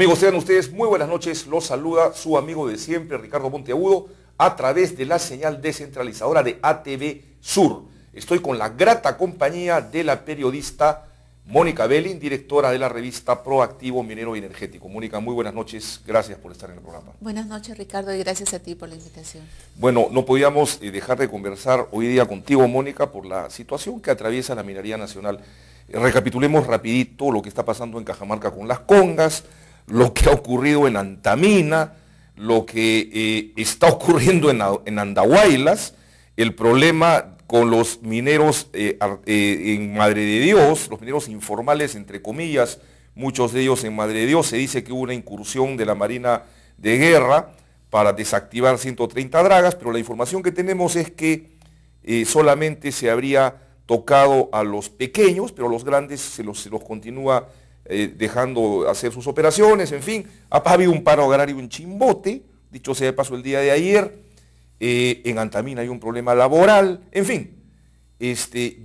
Amigos, sean ustedes muy buenas noches. Los saluda su amigo de siempre, Ricardo Monteagudo, a través de la señal descentralizadora de ATV Sur. Estoy con la grata compañía de la periodista Mónica Belling, directora de la revista Proactivo Minero y Energético. Mónica, muy buenas noches. Gracias por estar en el programa. Buenas noches, Ricardo, y gracias a ti por la invitación. Bueno, no podíamos dejar de conversar hoy día contigo, Mónica, por la situación que atraviesa la minería nacional. Recapitulemos rapidito lo que está pasando en Cajamarca con las congas, lo que ha ocurrido en Antamina, lo que está ocurriendo en Andahuaylas, el problema con los mineros en Madre de Dios, los mineros informales, entre comillas, muchos de ellos en Madre de Dios. Se dice que hubo una incursión de la Marina de Guerra para desactivar 130 dragas, pero la información que tenemos es que solamente se habría tocado a los pequeños, pero los grandes se los continúa dejando hacer sus operaciones. En fin, ha habido un paro agrario en Chimbote, dicho sea de paso el día de ayer. En Antamina hay un problema laboral, en fin.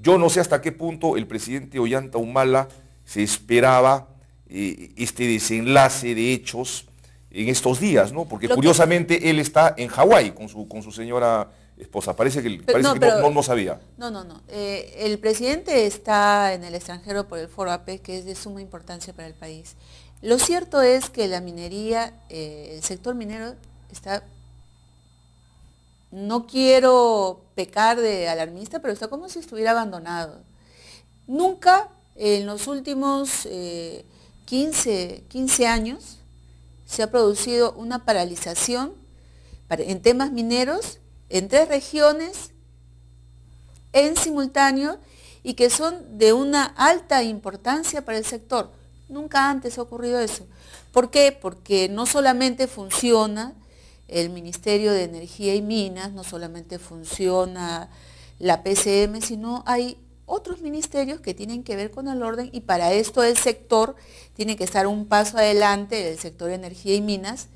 Yo no sé hasta qué punto el presidente Ollanta Humala se esperaba este desenlace de hechos en estos días, ¿no? Porque curiosamente él está en Hawái con su señora esposa. Parece que no sabía. No. El presidente está en el extranjero por el Foro AP, que es de suma importancia para el país. Lo cierto es que la minería, el sector minero está... No quiero pecar de alarmista, pero está como si estuviera abandonado. Nunca en los últimos 15 años se ha producido una paralización en temas mineros en 3 regiones en simultáneo y que son de una alta importancia para el sector. Nunca antes ha ocurrido eso. ¿Por qué? Porque no solamente funciona el Ministerio de Energía y Minas, no solamente funciona la PCM, sino hay otros ministerios que tienen que ver con el orden, y para esto el sector tiene que estar un paso adelante, el sector de Energía y Minas,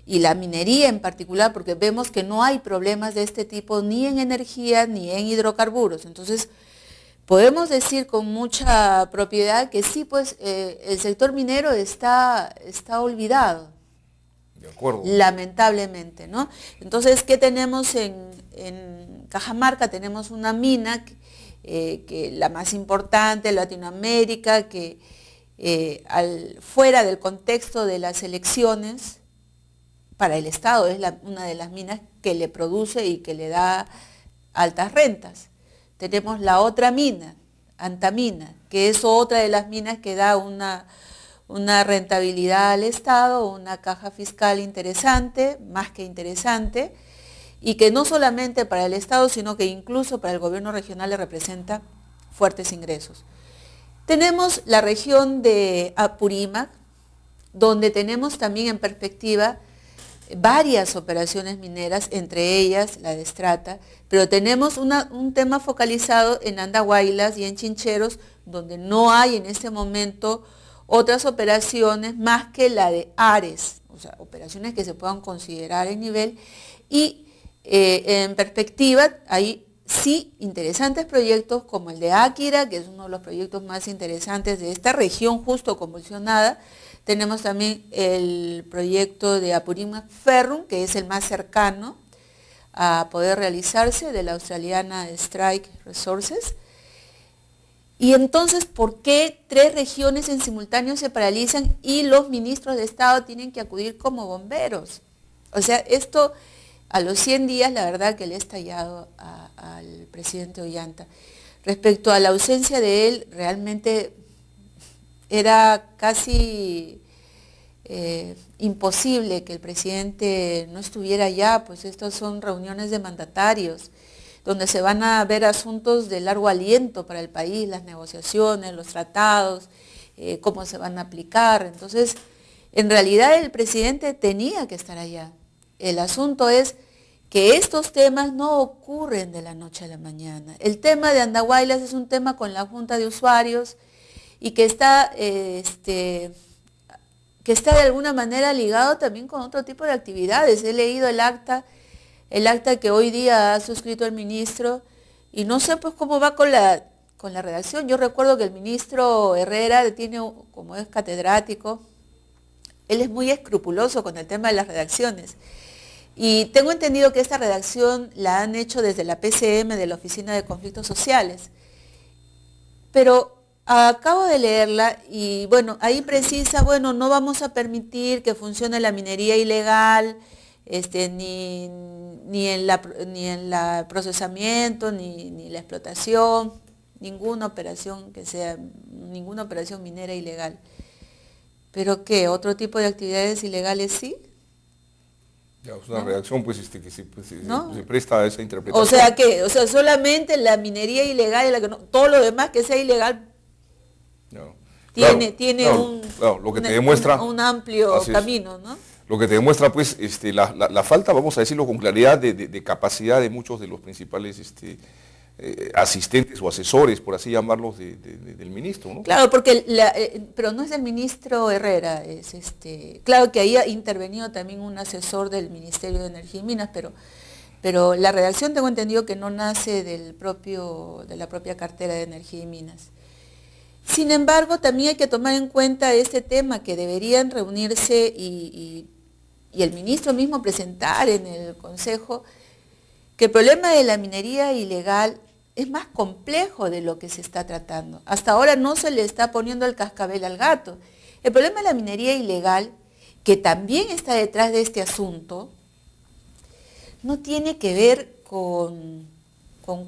y la minería en particular, porque vemos que no hay problemas de este tipo ni en energía ni en hidrocarburos. Entonces, podemos decir con mucha propiedad que sí, pues el sector minero está olvidado. De acuerdo. Lamentablemente, ¿no? Entonces, ¿qué tenemos en Cajamarca? Tenemos una mina que la más importante en Latinoamérica, que fuera del contexto de las elecciones, para el Estado es una de las minas que le produce y que le da altas rentas. Tenemos la otra mina, Antamina, que es otra de las minas que da una rentabilidad al Estado, una caja fiscal interesante, más que interesante, y que no solamente para el Estado, sino que incluso para el gobierno regional le representa fuertes ingresos. Tenemos la región de Apurímac, donde tenemos también en perspectiva varias operaciones mineras, entre ellas la de Strata, pero tenemos un tema focalizado en Andahuaylas y en Chincheros, donde no hay en este momento otras operaciones más que la de Ares, o sea, operaciones que se puedan considerar en nivel, y en perspectiva hay sí interesantes proyectos como el de Áquira, que es uno de los proyectos más interesantes de esta región justo convulsionada. Tenemos también el proyecto de Apurímac Ferrum, que es el más cercano a poder realizarse, de la australiana Strike Resources. Y entonces, ¿por qué 3 regiones en simultáneo se paralizan y los ministros de Estado tienen que acudir como bomberos? O sea, esto a los 100 días, la verdad que le he estallado al presidente Ollanta. Respecto a la ausencia de él, realmente era casi imposible que el presidente no estuviera allá, pues estas son reuniones de mandatarios, donde se van a ver asuntos de largo aliento para el país, las negociaciones, los tratados, cómo se van a aplicar. Entonces, en realidad el presidente tenía que estar allá. El asunto es que estos temas no ocurren de la noche a la mañana. El tema de Andahuaylas es un tema con la Junta de Usuarios y que está de alguna manera ligado también con otro tipo de actividades. He leído el acta que hoy día ha suscrito el ministro, y no sé pues cómo va con la redacción. Yo recuerdo que el ministro Herrera tiene, como es catedrático, Él es muy escrupuloso con el tema de las redacciones. Y tengo entendido que esta redacción la han hecho desde la PCM, de la Oficina de Conflictos Sociales. Pero acabo de leerla y bueno, ahí precisa, bueno, no vamos a permitir que funcione la minería ilegal, ni en la procesamiento, ni la explotación, ninguna operación minera ilegal. ¿Pero qué? ¿Otro tipo de actividades ilegales sí? Ya, es una ¿No? redacción pues, ¿No? se presta a esa interpretación. O sea, ¿qué? O sea, solamente la minería ilegal es la que no, todo lo demás que sea ilegal No. tiene Claro, lo que te demuestra, un amplio camino, ¿no? Lo que te demuestra, pues, la falta, vamos a decirlo con claridad, de capacidad de muchos de los principales asistentes o asesores, por así llamarlos, del ministro, ¿no? Claro, porque pero no es el ministro Herrera, claro que ahí ha intervenido también un asesor del Ministerio de Energía y Minas, pero la redacción tengo entendido que no nace de la propia cartera de Energía y Minas. Sin embargo, también hay que tomar en cuenta este tema, que deberían reunirse y el ministro mismo presentar en el Consejo que el problema de la minería ilegal es más complejo de lo que se está tratando. Hasta ahora no se le está poniendo el cascabel al gato. El problema de la minería ilegal, que también está detrás de este asunto, no tiene que ver con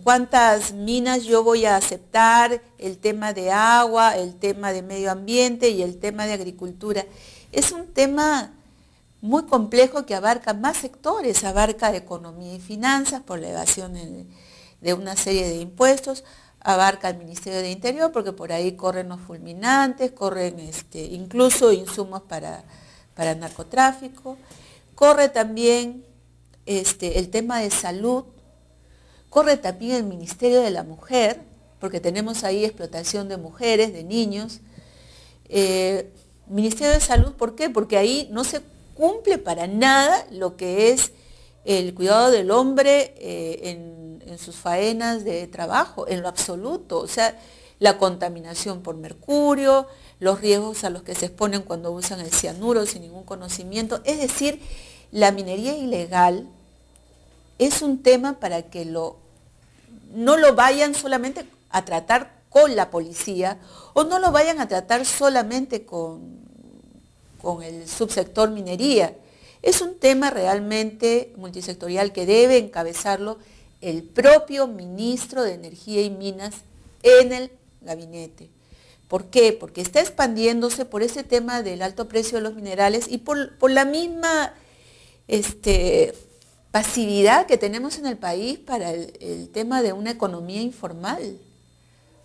cuántas minas yo voy a aceptar, el tema de agua, el tema de medio ambiente y el tema de agricultura. Es un tema muy complejo que abarca más sectores, abarca economía y finanzas por la evasión de una serie de impuestos, abarca el Ministerio de Interior porque por ahí corren los fulminantes, corren incluso insumos para narcotráfico, corre también el tema de salud, corre también el Ministerio de la Mujer, porque tenemos ahí explotación de mujeres, de niños. Ministerio de Salud, ¿por qué? Porque ahí no se cumple para nada lo que es el cuidado del hombre en sus faenas de trabajo, en lo absoluto. O sea, la contaminación por mercurio, los riesgos a los que se exponen cuando usan el cianuro sin ningún conocimiento. Es decir, la minería ilegal es un tema para que no lo vayan solamente a tratar con la policía o no lo vayan a tratar solamente con el subsector minería. Es un tema realmente multisectorial que debe encabezarlo el propio ministro de Energía y Minas en el gabinete. ¿Por qué? Porque está expandiéndose por ese tema del alto precio de los minerales y por la misma pasividad que tenemos en el país para el tema de una economía informal,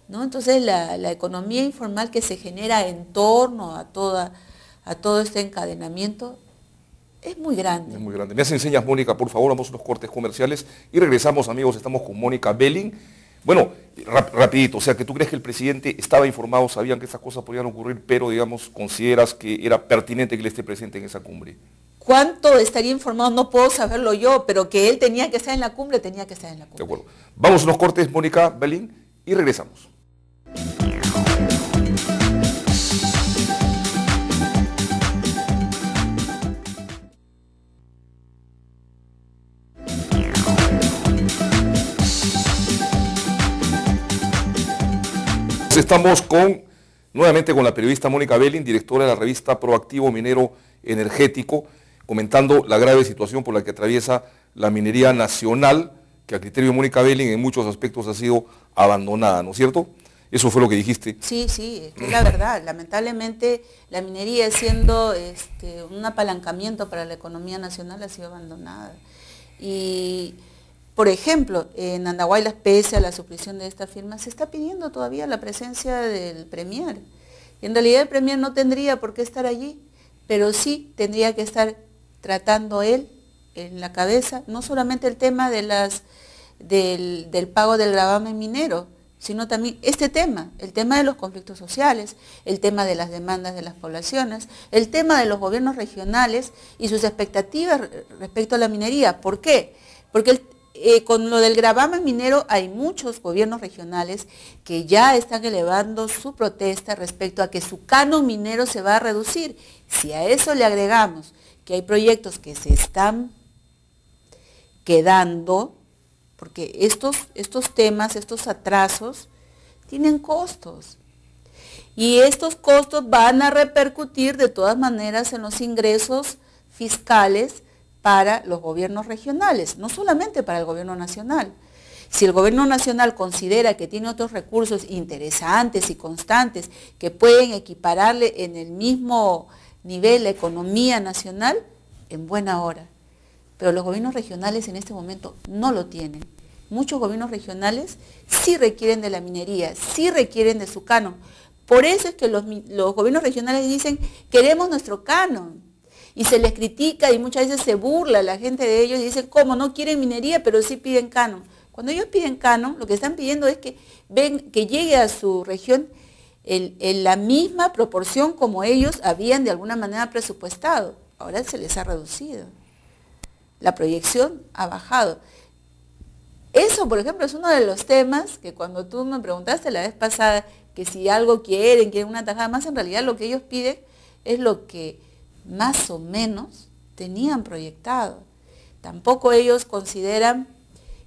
¿no? Entonces la economía informal que se genera en torno a todo este encadenamiento es muy grande. Es muy grande. Me hacen señas, Mónica, por favor, vamos a unos cortes comerciales y regresamos, amigos, estamos con Mónica Belling. Bueno, rapidito, o sea, que tú crees que el presidente estaba informado, sabían que esas cosas podían ocurrir, pero, digamos, consideras que era pertinente que él esté presente en esa cumbre. ¿Cuánto estaría informado? No puedo saberlo yo, pero que él tenía que estar en la cumbre, tenía que estar en la cumbre. De acuerdo. Vamos a unos cortes, Mónica Belling, y regresamos. Estamos nuevamente con la periodista Mónica Belling, directora de la revista Proactivo Minero Energético, comentando la grave situación por la que atraviesa la minería nacional, que a criterio de Mónica Belling en muchos aspectos ha sido abandonada, ¿no es cierto? Eso fue lo que dijiste. Sí, es la verdad. Lamentablemente la minería, siendo un apalancamiento para la economía nacional, ha sido abandonada. Y por ejemplo, en Andahuaylas, pese a la supresión de esta firma, se está pidiendo todavía la presencia del Premier. Y en realidad el Premier no tendría por qué estar allí, pero sí tendría que estar tratando él en la cabeza, no solamente el tema del pago del gravamen minero, sino también este tema, el tema de los conflictos sociales, el tema de las demandas de las poblaciones, el tema de los gobiernos regionales y sus expectativas respecto a la minería. ¿Por qué? Porque con lo del gravamen minero hay muchos gobiernos regionales que ya están elevando su protesta respecto a que su canon minero se va a reducir. Si a eso le agregamos que hay proyectos que se están quedando, porque estos temas, estos atrasos, tienen costos. Y estos costos van a repercutir de todas maneras en los ingresos fiscales para los gobiernos regionales, no solamente para el gobierno nacional. Si el gobierno nacional considera que tiene otros recursos interesantes y constantes que pueden equipararle en el mismo nivel la economía nacional, en buena hora. Pero los gobiernos regionales en este momento no lo tienen. Muchos gobiernos regionales sí requieren de la minería, sí requieren de su canon. Por eso es que los gobiernos regionales dicen, queremos nuestro canon. Y se les critica y muchas veces se burla la gente de ellos y dicen, ¿cómo? No quieren minería, pero sí piden canon. Cuando ellos piden canon, lo que están pidiendo es que llegue a su región en la misma proporción como ellos habían de alguna manera presupuestado. Ahora se les ha reducido. La proyección ha bajado. Eso, por ejemplo, es uno de los temas que cuando tú me preguntaste la vez pasada que si algo quieren una tajada más, en realidad lo que ellos piden es lo que más o menos tenían proyectado. Tampoco ellos consideran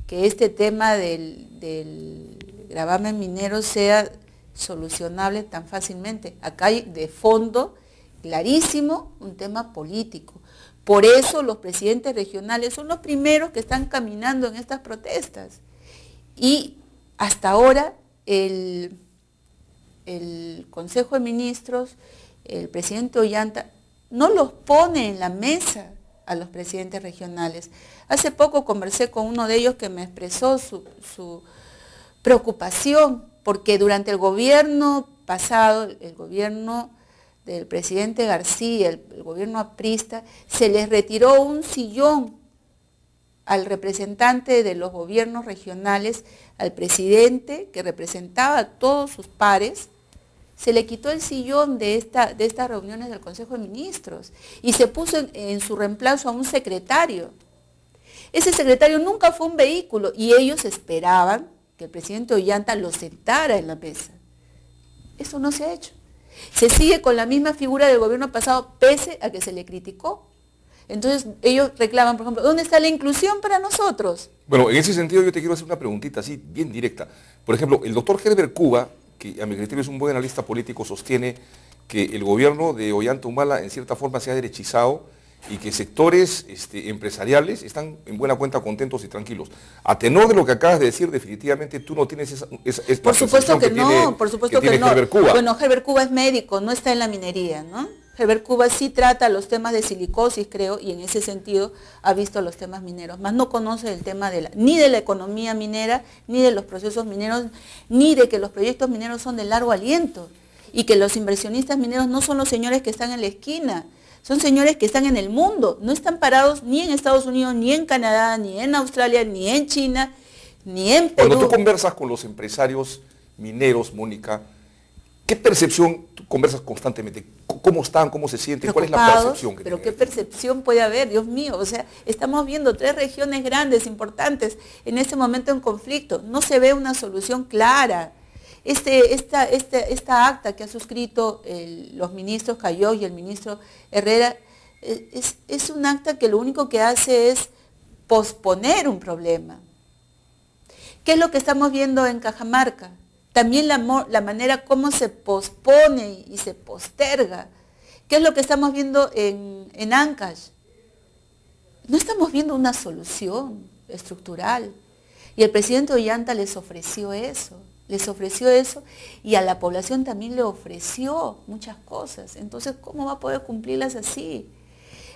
que este tema del gravamen minero sea solucionable tan fácilmente. Acá hay de fondo, clarísimo, un tema político. Por eso los presidentes regionales son los primeros que están caminando en estas protestas. Y hasta ahora el Consejo de Ministros, el presidente Ollanta, no los pone en la mesa a los presidentes regionales. Hace poco conversé con uno de ellos que me expresó su preocupación porque durante el gobierno pasado, el gobierno del presidente García, el gobierno aprista, se les retiró un sillón al representante de los gobiernos regionales, al presidente que representaba a todos sus pares, se le quitó el sillón de estas reuniones del Consejo de Ministros y se puso en su reemplazo a un secretario. Ese secretario nunca fue un vehículo y ellos esperaban que el presidente Ollanta lo sentara en la mesa. Eso no se ha hecho. Se sigue con la misma figura del gobierno pasado pese a que se le criticó. Entonces ellos reclaman, por ejemplo, ¿dónde está la inclusión para nosotros? Bueno, en ese sentido yo te quiero hacer una preguntita así, bien directa. Por ejemplo, el doctor Herbert Cuba, que a mi criterio es un buen analista político, sostiene que el gobierno de Ollanta Humala en cierta forma se ha derechizado y que sectores empresariales están en buena cuenta contentos y tranquilos. A tenor de lo que acabas de decir, definitivamente tú no tienes esa por supuesto que no, por supuesto que no. Herbert Cuba. Bueno, Herbert Cuba es médico, no está en la minería, ¿no? Herbert Cuba sí trata los temas de silicosis, creo, y en ese sentido ha visto los temas mineros, más no conoce el tema ni de la economía minera, ni de los procesos mineros, ni de que los proyectos mineros son de largo aliento, y que los inversionistas mineros no son los señores que están en la esquina, son señores que están en el mundo, no están parados ni en Estados Unidos, ni en Canadá, ni en Australia, ni en China, ni en Perú. Cuando tú conversas con los empresarios mineros, Mónica, ¿qué percepción tú conversas constantemente? ¿Cómo están? ¿Cómo se sienten? ¿Cuál es la percepción que tienen? Pero ¿qué ellos? percepción puede haber? Dios mío, o sea, estamos viendo 3 regiones grandes, importantes, en este momento en conflicto. No se ve una solución clara. Esta acta que ha suscrito los ministros Cayó y el ministro Herrera es un acta que lo único que hace es posponer un problema. ¿Qué es lo que estamos viendo en Cajamarca? También la manera como se pospone y se posterga. ¿Qué es lo que estamos viendo en Ancash? No estamos viendo una solución estructural. Y el presidente Ollanta les ofreció eso y a la población también le ofreció muchas cosas. Entonces, ¿cómo va a poder cumplirlas así?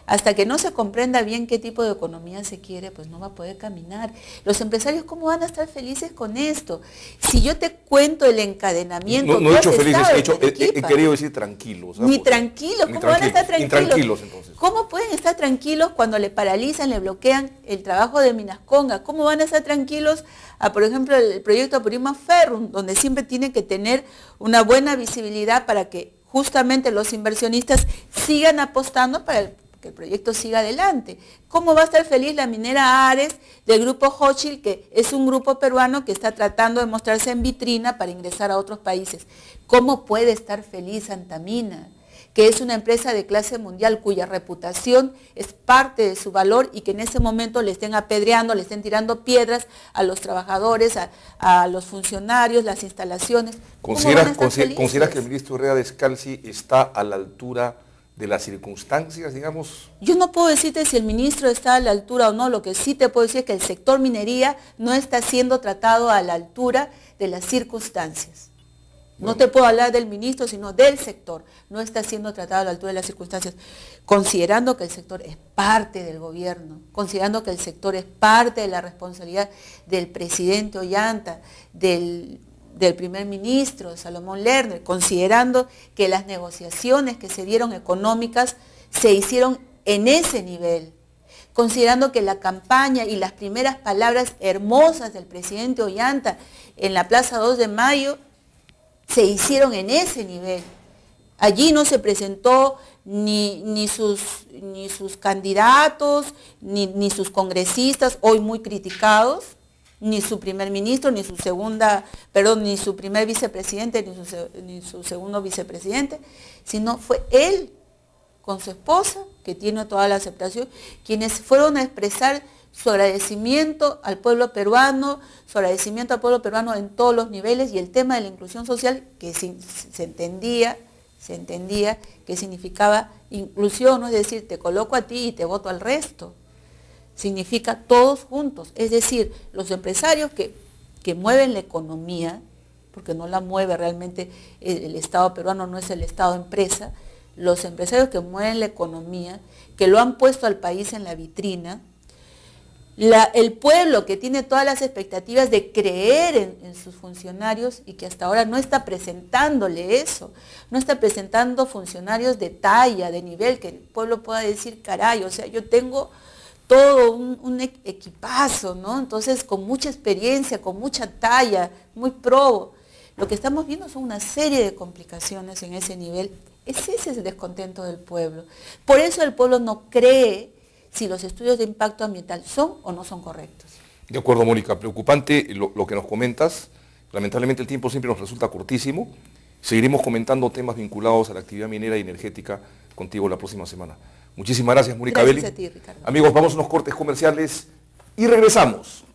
Hasta que no se comprenda bien qué tipo de economía se quiere, pues no va a poder caminar. Los empresarios, ¿cómo van a estar felices con esto? Si yo te cuento el encadenamiento... No he dicho felices, he querido decir tranquilos. Ni tranquilos, ¿cómo van a estar tranquilos? Intranquilos, entonces. ¿Cómo pueden estar tranquilos cuando le paralizan, le bloquean el trabajo de Minasconga? ¿Cómo van a estar tranquilos a, por ejemplo, el proyecto Apurima Ferrum, donde siempre tiene que tener una buena visibilidad para que justamente los inversionistas sigan apostando para que que el proyecto siga adelante. ¿Cómo va a estar feliz la minera Ares del grupo Hochschild, que es un grupo peruano que está tratando de mostrarse en vitrina para ingresar a otros países? ¿Cómo puede estar feliz Antamina, que es una empresa de clase mundial cuya reputación es parte de su valor y que en ese momento le estén apedreando, le estén tirando piedras a los trabajadores, a los funcionarios, las instalaciones? ¿Consideras que el ministro Herrera Descalzi está a la altura de las circunstancias, digamos? Yo no puedo decirte si el ministro está a la altura o no. Lo que sí te puedo decir es que el sector minería no está siendo tratado a la altura de las circunstancias. Bueno. No te puedo hablar del ministro, sino del sector. No está siendo tratado a la altura de las circunstancias, considerando que el sector es parte del gobierno, considerando que el sector es parte de la responsabilidad del presidente Ollanta, del primer ministro Salomón Lerner, considerando que las negociaciones que se dieron económicas se hicieron en ese nivel, considerando que la campaña y las primeras palabras hermosas del presidente Ollanta en la Plaza 2 de Mayo se hicieron en ese nivel. Allí no se presentó ni sus candidatos, ni sus congresistas, hoy muy criticados, ni su primer ministro, ni su primer vicepresidente, ni su segundo vicepresidente, sino fue él con su esposa, que tiene toda la aceptación, quienes fueron a expresar su agradecimiento al pueblo peruano, en todos los niveles, y el tema de la inclusión social, que se entendía que significaba inclusión, ¿no? Es decir, te coloco a ti y te voto al resto. Significa todos juntos, es decir, los empresarios que mueven la economía, porque no la mueve realmente el Estado peruano, no es el Estado empresa, los empresarios que mueven la economía, que lo han puesto al país en la vitrina, el pueblo que tiene todas las expectativas de creer en sus funcionarios y que hasta ahora no está presentándole eso, no está presentando funcionarios de talla, de nivel, que el pueblo pueda decir, caray, o sea, yo tengo todo un equipazo, ¿no? Entonces, con mucha experiencia, con mucha talla, muy probo. Lo que estamos viendo son una serie de complicaciones en ese nivel. Ese es el descontento del pueblo. Por eso el pueblo no cree si los estudios de impacto ambiental son o no son correctos. De acuerdo, Mónica. Preocupante lo que nos comentas. Lamentablemente el tiempo siempre nos resulta cortísimo. Seguiremos comentando temas vinculados a la actividad minera y energética contigo la próxima semana. Muchísimas gracias, Mónica Belli. Gracias a ti, Ricardo. Amigos, vamos a unos cortes comerciales y regresamos.